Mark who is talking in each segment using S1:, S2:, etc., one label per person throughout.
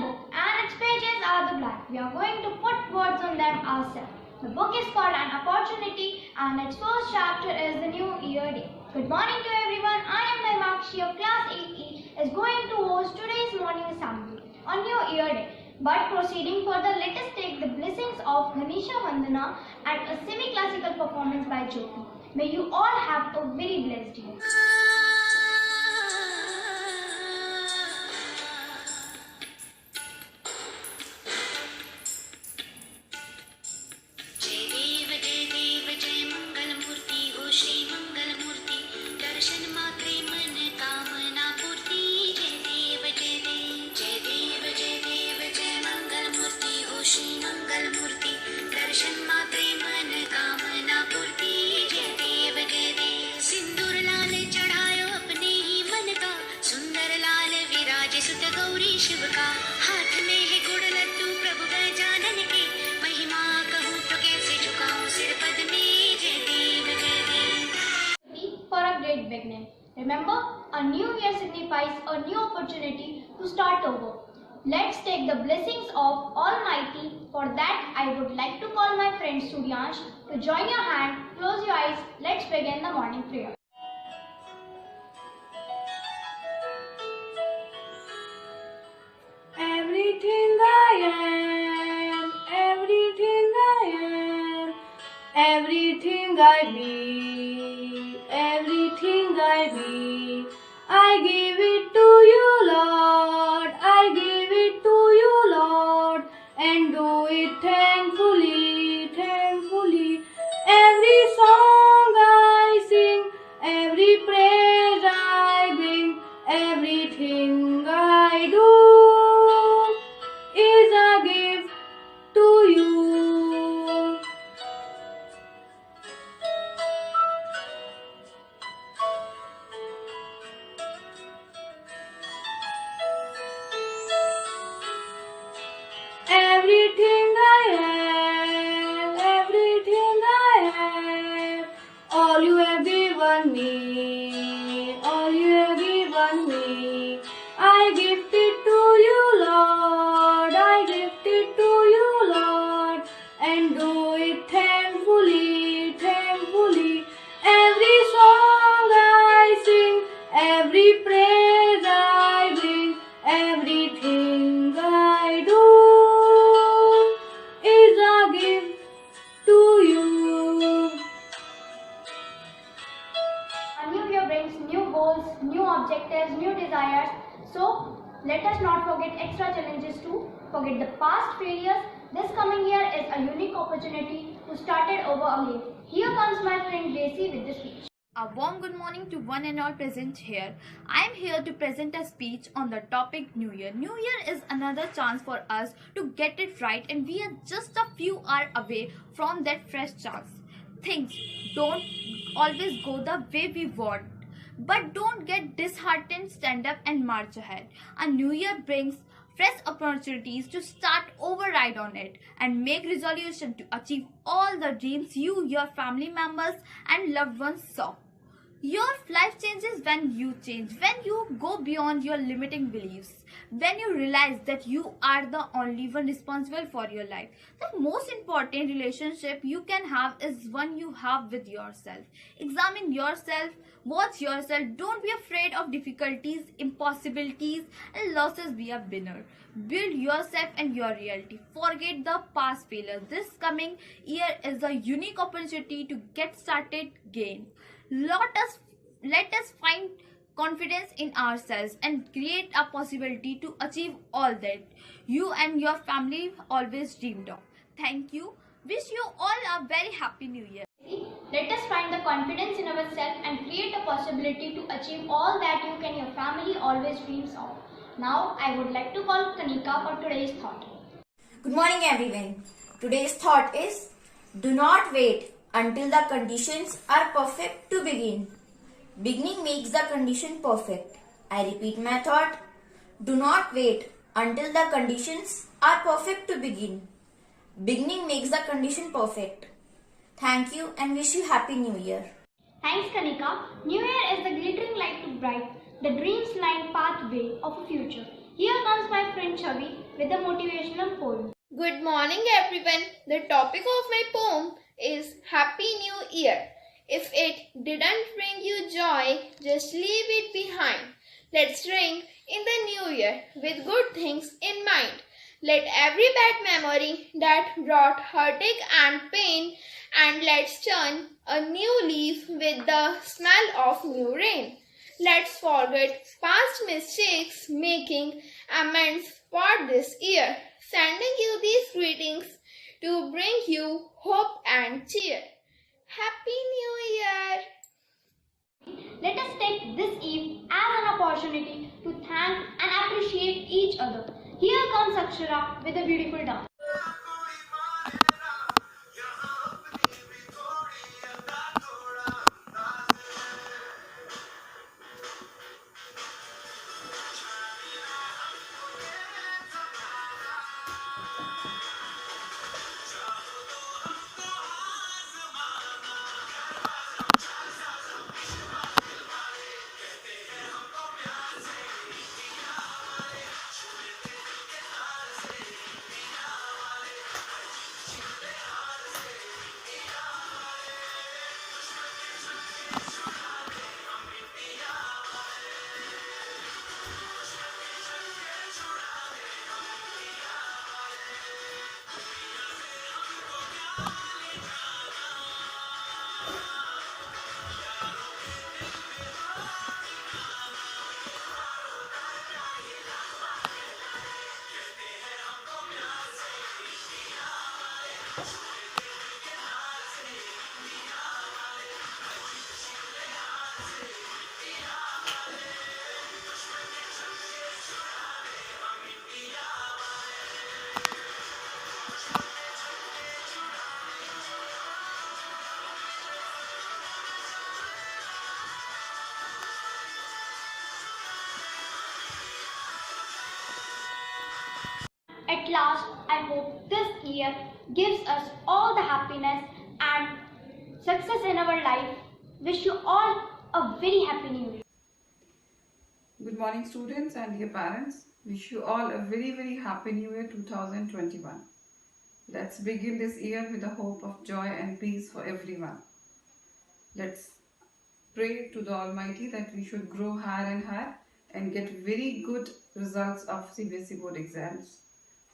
S1: book and its pages are the black. We are going to put words on them ourselves. The book is called An Opportunity and its first chapter is the New Year Day. Good morning to everyone. I am Maimakshi of class 8E is going to host today's morning assembly on New Year Day. But proceeding further, let us take the blessings of Ganesha Vandana and a semi-classical performance by Jyoti. May you all have a very blessed year. Beginning. Remember, a new year signifies a new opportunity to start over. Let's take the blessings of Almighty. For that, I would like to call my friend Suryansh to join your hand, close your eyes. Let's begin the morning prayer.
S2: Everything I am, everything I am, everything I be, everything I be, I give it to you, Lord, I give it to you, Lord, and do it thankfully, thankfully. Every song I sing, every praise I bring, everything I do is a gift to you. Everything I am, everything I have, all you have given me, all you have given me, I gift it to you, Lord, I gift it to you, Lord, and do it thankfully, thankfully. Every song I sing, every praise I bring, everything I do is a gift to you.
S1: A new year brings new goals, new objectives, new desires. So, let us not forget extra challenges too. Forget the past failures. This coming year is a unique opportunity to start it over again. Here comes my friend JC with the speech.
S3: A warm good morning to one and all present here. I am here to present a speech on the topic New Year. New Year is another chance for us to get it right, and we are just a few hours away from that fresh chance. Things don't always go the way we want, but don't get disheartened, stand up and march ahead. A new year brings fresh opportunities to start override on it and make resolution to achieve all the dreams you, your family members and loved ones saw. Your life changes when you change, when you go beyond your limiting beliefs, when you realize that you are the only one responsible for your life. The most important relationship you can have is one you have with yourself. Examine yourself, watch yourself, don't be afraid of difficulties, impossibilities and losses. Be a winner. Build yourself and your reality. Forget the past failures. This coming year is a unique opportunity to get started again. Let us find confidence in ourselves and create a possibility to achieve all that you and your family always dreamed of. Thank you. Wish you all a very happy new year.
S1: Let us find the confidence in ourselves and create a possibility to achieve all that you and your family always dreams of. Now, I would like to call Kanika for today's thought.
S4: Good morning everyone. Today's thought is, do not wait until the conditions are perfect to begin. Beginning makes the condition perfect. I repeat my thought. Do not wait until the conditions are perfect to begin. Beginning makes the condition perfect. Thank you and wish you Happy New Year.
S1: Thanks Kanika. New Year is the glittering light to bright the dreams lined pathway of a future. Here comes my friend Chavi with the motivational poem.
S5: Good morning, everyone. The topic of my poem is Happy New Year. If it didn't bring you joy, just leave it behind. Let's ring in the new year with good things in mind. Let every bad memory that brought heartache and pain, and let's turn a new leaf with the smell of new rain. Let's forget past mistakes, making amends for this year. Sending you these greetings to bring you hope and cheer. Happy New Year!
S1: Let us take this eve as an opportunity to thank and appreciate each other. Here comes Akshara with a beautiful dance. At last, I hope this year gives us all the happiness and success in our life. Wish you all a very happy new year.
S6: Good morning, students and dear parents. Wish you all a very happy new year 2021. Let's begin this year with the hope of joy and peace for everyone. Let's pray to the Almighty that we should grow higher and higher and get very good results of CBSE board exams.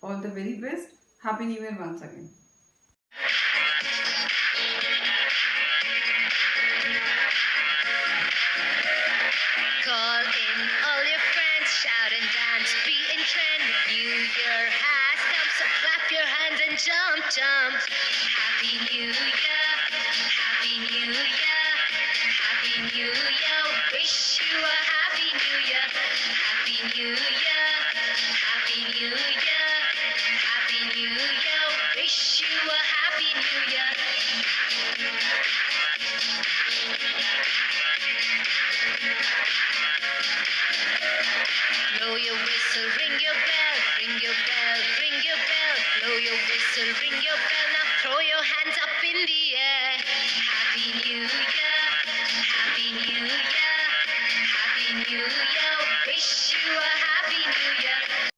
S6: All the very best. Happy New Year once again.
S7: Call in all your friends, shout and dance, be in trend. New Year has come, so clap your hands and jump, jump. Happy New Year, Happy New Year, Happy New Year. Wish you a Happy New Year, Happy New Year, Happy New Year, Happy New Year. Wish you a Happy New Year. Blow your whistle, ring your bell, ring your bell, ring your bell. Blow your whistle, ring your bell. Now throw your hands up in the air. Happy New Year, Happy New Year, Happy New Year.